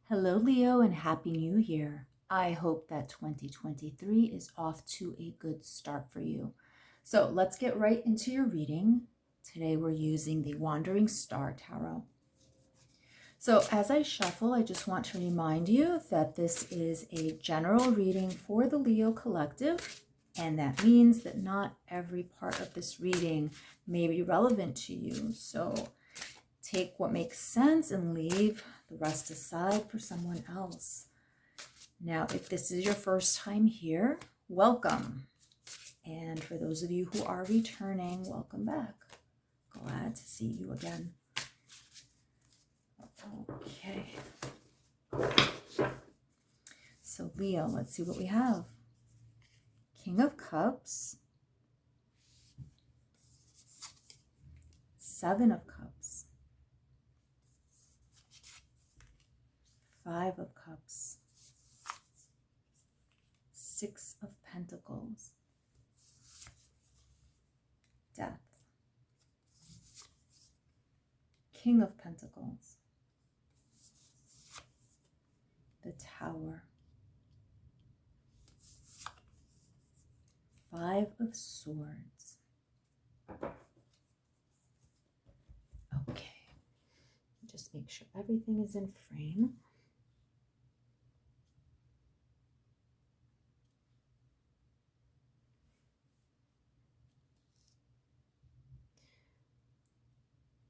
Hello, Leo, and Happy New Year. I hope that 2023 is off to a good start for you. So let's get right into your reading. Today we're using the Wandering Star Tarot. So as I shuffle, I just want to remind you that this is a general reading for the Leo collective, and that means that not every part of this reading may be relevant to you. So take what makes sense and leave the rest aside for someone else. Now, if this is your first time here, welcome. And for those of you who are returning, welcome back. Glad to see you again. Okay. So Leo, let's see what we have. King of Cups. Seven of Cups. Five of Cups. Six of Pentacles. Death. King of Pentacles. The Tower. Five of Swords. Okay. Just make sure everything is in frame.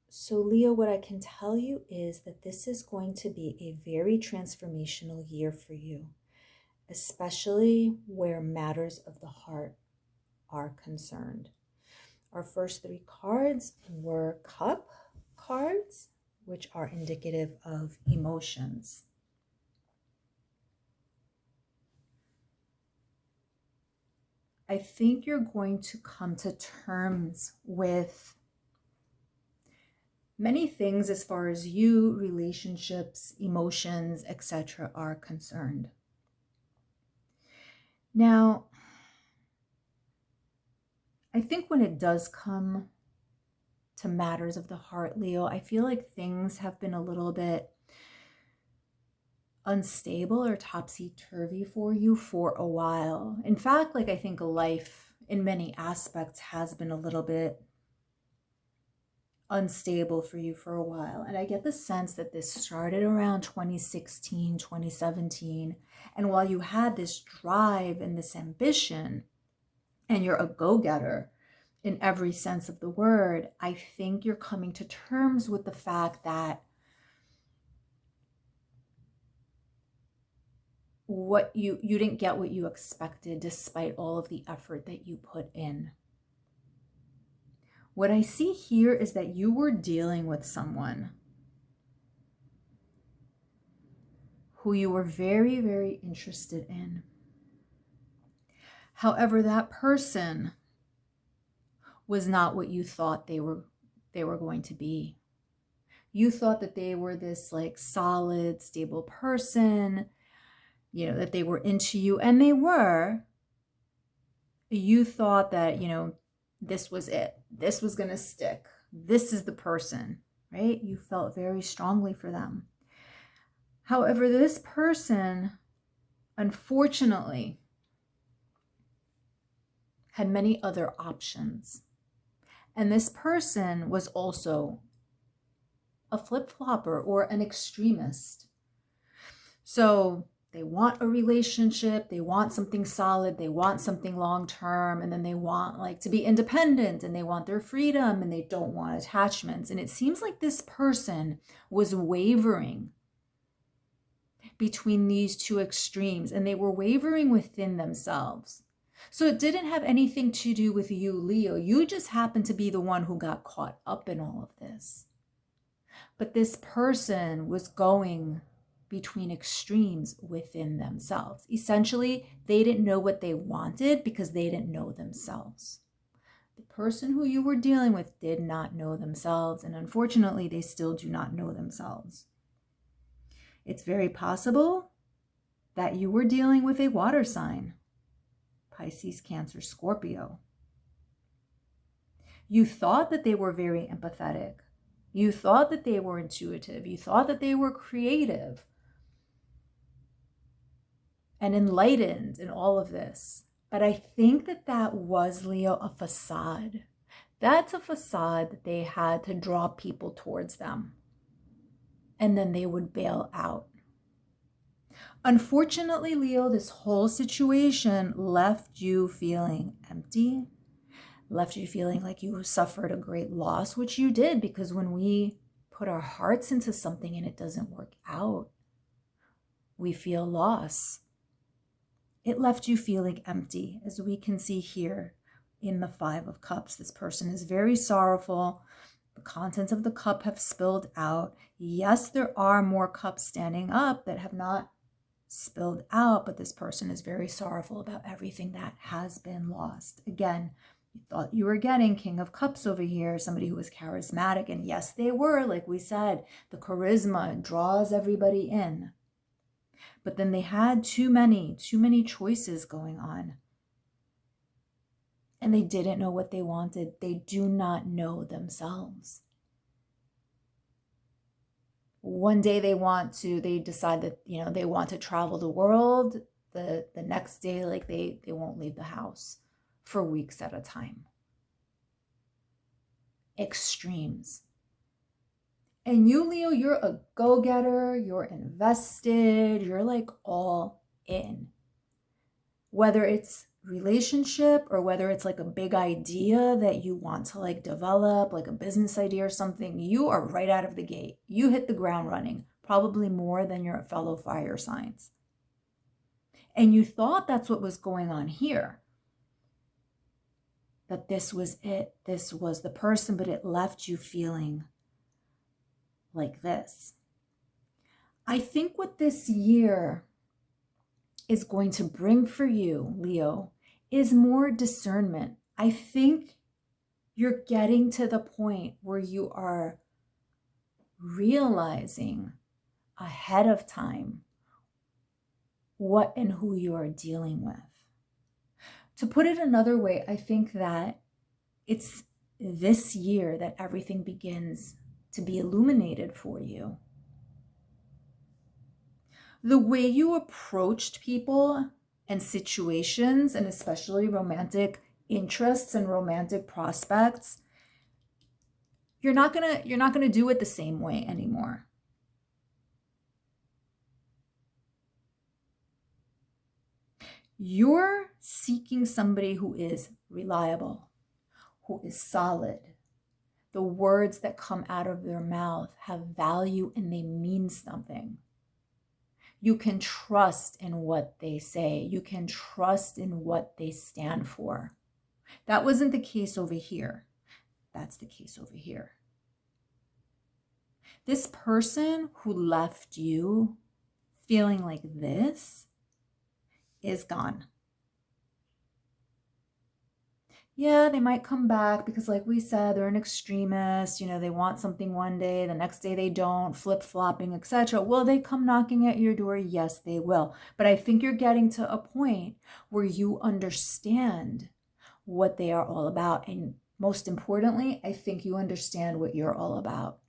So Leo, what I can tell you is that this is going to be a very transformational year for you, especially where matters of the heart are concerned. Our first three cards were Cup cards, which are indicative of emotions. I think you're going to come to terms with many things as far as you, relationships, emotions, etc. are concerned. Now, I think when it does come to matters of the heart, Leo, I feel like things have been a little bit unstable or topsy-turvy for you for a while. In fact, I think life in many aspects has been a little bit unstable for you for a while. And I get the sense that this started around 2016, 2017. And while you had this drive and this ambition, and you're a go-getter in every sense of the word, I think you're coming to terms with the fact that what you didn't get what you expected despite all of the effort that you put in. What I see here is that you were dealing with someone who you were very, very interested in. However, that person was not what you thought they were going to be. You thought that they were this solid, stable person, that they were into you, and they were. You thought that, this was it. This was going to stick. This is the person, right? You felt very strongly for them. However, this person, unfortunately, had many other options. And this person was also a flip-flopper or an extremist. So they want a relationship, they want something solid, they want something long-term, and then they want to be independent, and they want their freedom, and they don't want attachments. And it seems like this person was wavering between these two extremes, and they were wavering within themselves. So it didn't have anything to do with you, Leo. You just happened to be the one who got caught up in all of this. But this person was going between extremes within themselves. Essentially, they didn't know what they wanted because they didn't know themselves. The person who you were dealing with did not know themselves, and unfortunately, they still do not know themselves. It's very possible that you were dealing with a water sign, Pisces, Cancer, Scorpio. You thought that they were very empathetic. You thought that they were intuitive. You thought that they were creative. and enlightened in all of this. But I think that that was, Leo, a facade. That's a facade that they had to draw people towards them. And then they would bail out. Unfortunately, Leo, this whole situation left you feeling empty, left you feeling like you suffered a great loss, which you did, because when we put our hearts into something and it doesn't work out, we feel loss. It left you feeling empty, as we can see here in the Five of Cups. This person is very sorrowful. The contents of the cup have spilled out. Yes, there are more cups standing up that have not spilled out, but this person is very sorrowful about everything that has been lost. Again, you thought you were getting King of Cups over here, somebody who was charismatic, and yes, they were, like we said, the charisma draws everybody in. But then they had too many choices going on. And they didn't know what they wanted. They do not know themselves. One day they decide that, they want to travel the world. The next day, like they won't leave the house for weeks at a time. Extremes. And you, Leo, you're a go-getter, you're invested, you're like all in. Whether it's relationship or whether it's like a big idea that you want to like develop, like a business idea or something, you are right out of the gate. You hit the ground running, probably more than your fellow fire signs. And you thought that's what was going on here. That this was it, this was the person, but it left you feeling like this. I think what this year is going to bring for you, Leo, is more discernment. I think you're getting to the point where you are realizing ahead of time what and who you are dealing with. To put it another way, I think that it's this year that everything begins to be illuminated for you. The way you approached people and situations, and especially romantic interests and romantic prospects, you're not gonna do it the same way anymore. You're seeking somebody who is reliable, who is solid. The words that come out of their mouth have value and they mean something. You can trust in what they say. You can trust in what they stand for. That wasn't the case over here. That's the case over here. This person who left you feeling like this is gone. Yeah, they might come back because, like we said, they're an extremist. They want something one day, the next day they don't, flip-flopping, etc. Will they come knocking at your door? Yes, they will. But I think you're getting to a point where you understand what they are all about. And most importantly, I think you understand what you're all about.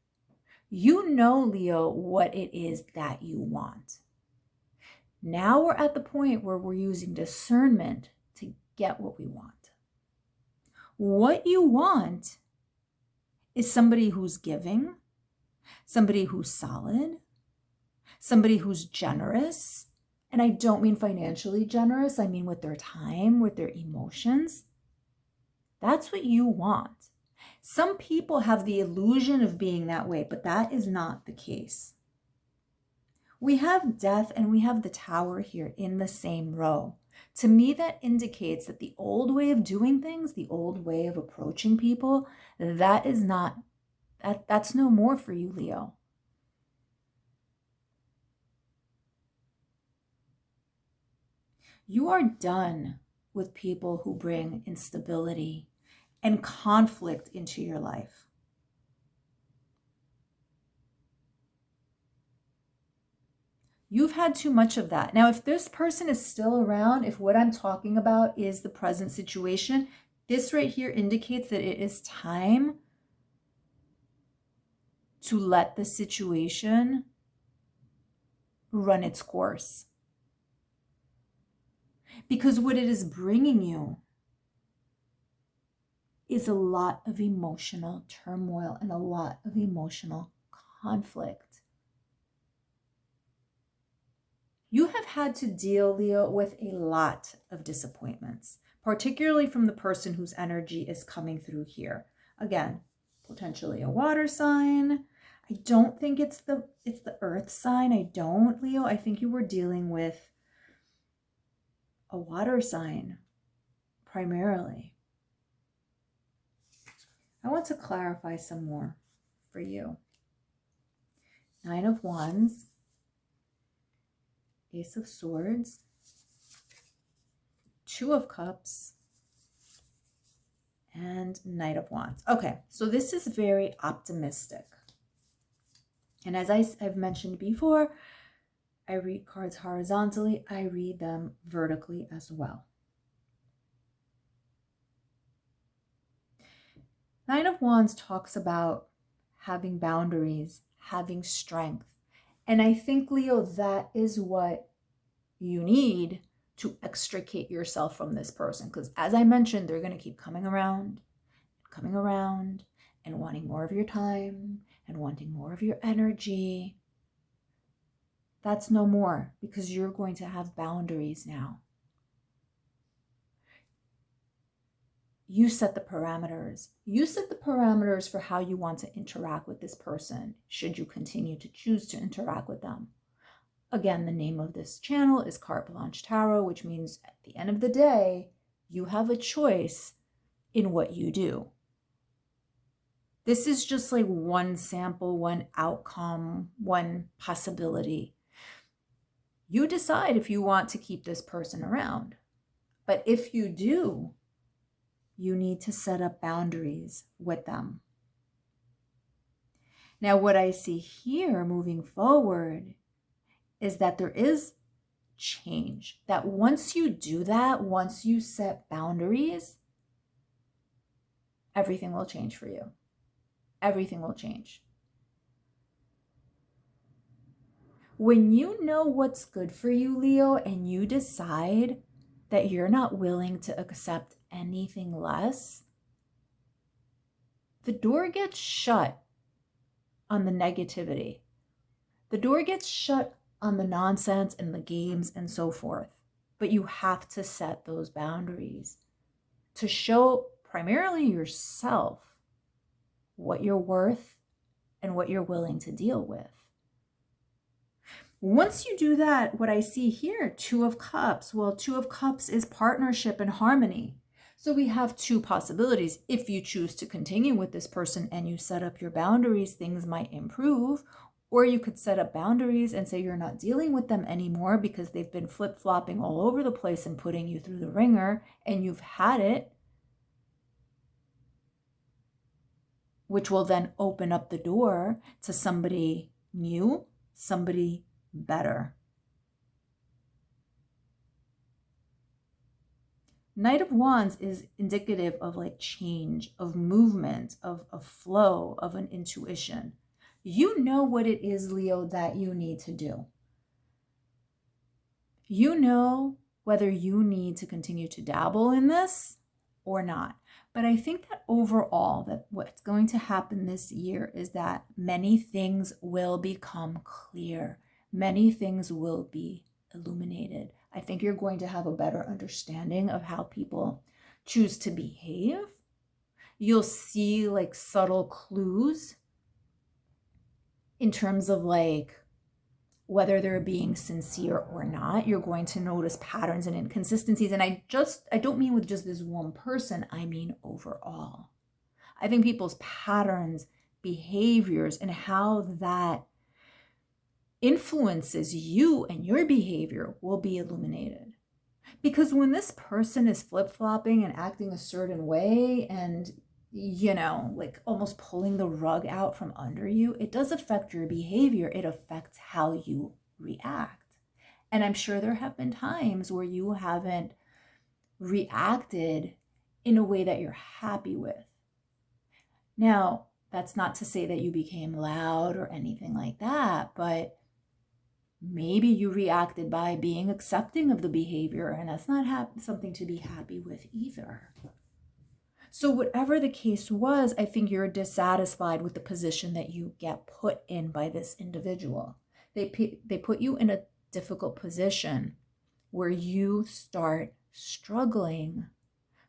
You know, Leo, what it is that you want. Now we're at the point where we're using discernment to get what we want. What you want is somebody who's giving, somebody who's solid, somebody who's generous. And I don't mean financially generous. I mean with their time, with their emotions. That's what you want. Some people have the illusion of being that way, but that is not the case. We have Death and we have the Tower here in the same row. To me, that indicates that the old way of doing things, the old way of approaching people, that's no more for you, Leo. You are done with people who bring instability and conflict into your life. You've had too much of that. Now, if this person is still around, if what I'm talking about is the present situation, this right here indicates that it is time to let the situation run its course. Because what it is bringing you is a lot of emotional turmoil and a lot of emotional conflict. You have had to deal, Leo, with a lot of disappointments, particularly from the person whose energy is coming through here. Again, potentially a water sign. I don't think it's the earth sign. I don't, Leo. I think you were dealing with a water sign primarily. I want to clarify some more for you. 9 of Wands, Ace of Swords, 2 of Cups, and Knight of Wands. Okay, so this is very optimistic. And as I've mentioned before, I read cards horizontally. I read them vertically as well. 9 of Wands talks about having boundaries, having strength. And I think, Leo, that is what you need to extricate yourself from this person. Because as I mentioned, they're going to keep coming around, and wanting more of your time and wanting more of your energy. That's no more, because you're going to have boundaries now. You set the parameters. You set the parameters for how you want to interact with this person, should you continue to choose to interact with them. Again, the name of this channel is Carte Blanche Tarot, which means at the end of the day, you have a choice in what you do. This is just like one sample, one outcome, one possibility. You decide if you want to keep this person around. But if you do, you need to set up boundaries with them. Now, what I see here moving forward is that there is change. That once you do that, once you set boundaries, everything will change for you. Everything will change. When you know what's good for you, Leo, and you decide that you're not willing to accept anything less, the door gets shut on the negativity. The door gets shut on the nonsense and the games and so forth. But you have to set those boundaries to show primarily yourself what you're worth and what you're willing to deal with. Once you do that, what I see here, 2 of Cups. Well, 2 of Cups is partnership and harmony. So we have 2 possibilities. If you choose to continue with this person and you set up your boundaries, things might improve. Or you could set up boundaries and say you're not dealing with them anymore because they've been flip-flopping all over the place and putting you through the ringer, and you've had it, which will then open up the door to somebody new, somebody better. Knight of Wands is indicative of like change, of movement, of flow, of an intuition. You know what it is, Leo, that you need to do. You know whether you need to continue to dabble in this or not. But I think that overall, that what's going to happen this year is that many things will become clear. Many things will be illuminated. I think you're going to have a better understanding of how people choose to behave. You'll see like subtle clues in terms of like whether they're being sincere or not. You're going to notice patterns and inconsistencies. And I don't mean with just this one person, I mean overall. I think people's patterns, behaviors, and how that influences you and your behavior will be illuminated. Because when this person is flip-flopping and acting a certain way and, you know, like almost pulling the rug out from under you, it does affect your behavior. It affects how you react. And I'm sure there have been times where you haven't reacted in a way that you're happy with. Now, that's not to say that you became loud or anything like that, but Maybe you reacted by being accepting of the behavior, and that's not something to be happy with either. So whatever the case was, I think you're dissatisfied with the position that you get put in by this individual. They put you in a difficult position where you start struggling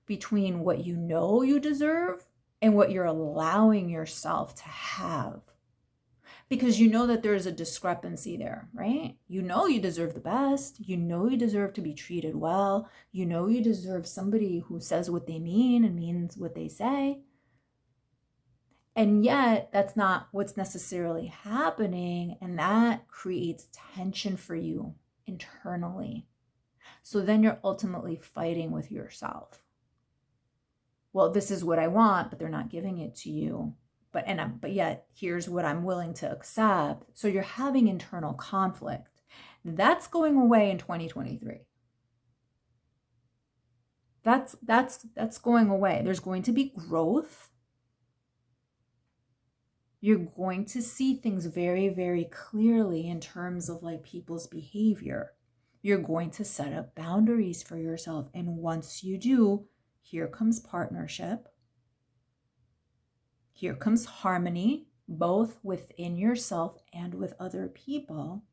between what you know you deserve and what you're allowing yourself to have. Because you know that there's a discrepancy there, right? You know you deserve the best. You know you deserve to be treated well. You know you deserve somebody who says what they mean and means what they say. And yet, that's not what's necessarily happening. And that creates tension for you internally. So then you're ultimately fighting with yourself. Well, this is what I want, but they're not giving it to you. But yet, here's what I'm willing to accept. So you're having internal conflict. That's going away in 2023. That's going away. There's going to be growth. You're going to see things very, very clearly in terms of like people's behavior. You're going to set up boundaries for yourself. And once you do, here comes partnership. Here comes harmony, both within yourself and with other people.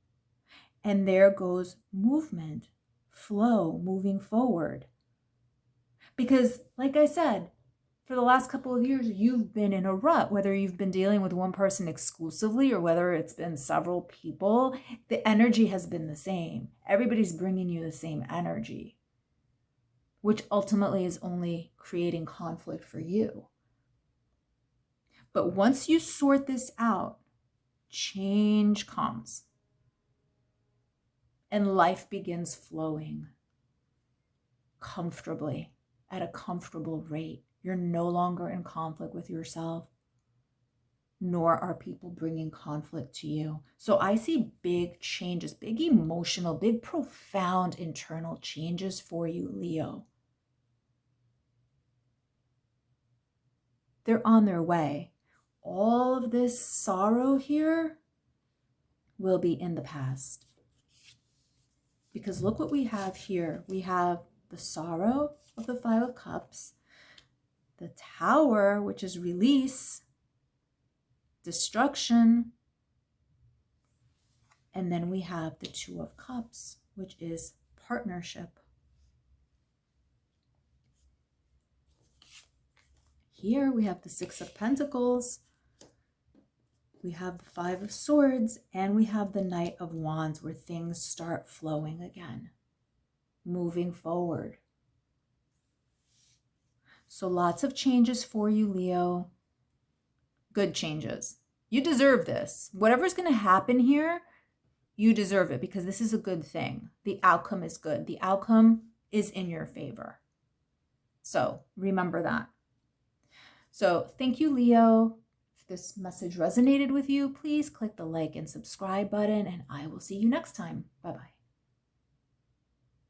And there goes movement, flow, moving forward. Because, like I said, for the last couple of years, you've been in a rut, whether you've been dealing with one person exclusively or whether it's been several people, the energy has been the same. Everybody's bringing you the same energy, which ultimately is only creating conflict for you. But once you sort this out, change comes and life begins flowing comfortably at a comfortable rate. You're no longer in conflict with yourself, nor are people bringing conflict to you. So I see big changes, big emotional, big profound internal changes for you, Leo. They're on their way. All of this sorrow here will be in the past. Because look what we have here. We have the sorrow of the Five of Cups, the Tower, which is release, destruction, and then we have the Two of Cups, which is partnership. Here we have the Six of Pentacles, we have the Five of Swords, and we have the Knight of Wands, where things start flowing again, moving forward. So lots of changes for you, Leo. Good changes. You deserve this. Whatever's going to happen here, you deserve it because this is a good thing. The outcome is good. The outcome is in your favor. So remember that. So thank you, Leo. If this message resonated with you, please click the like and subscribe button, and I will see you next time. Bye-bye.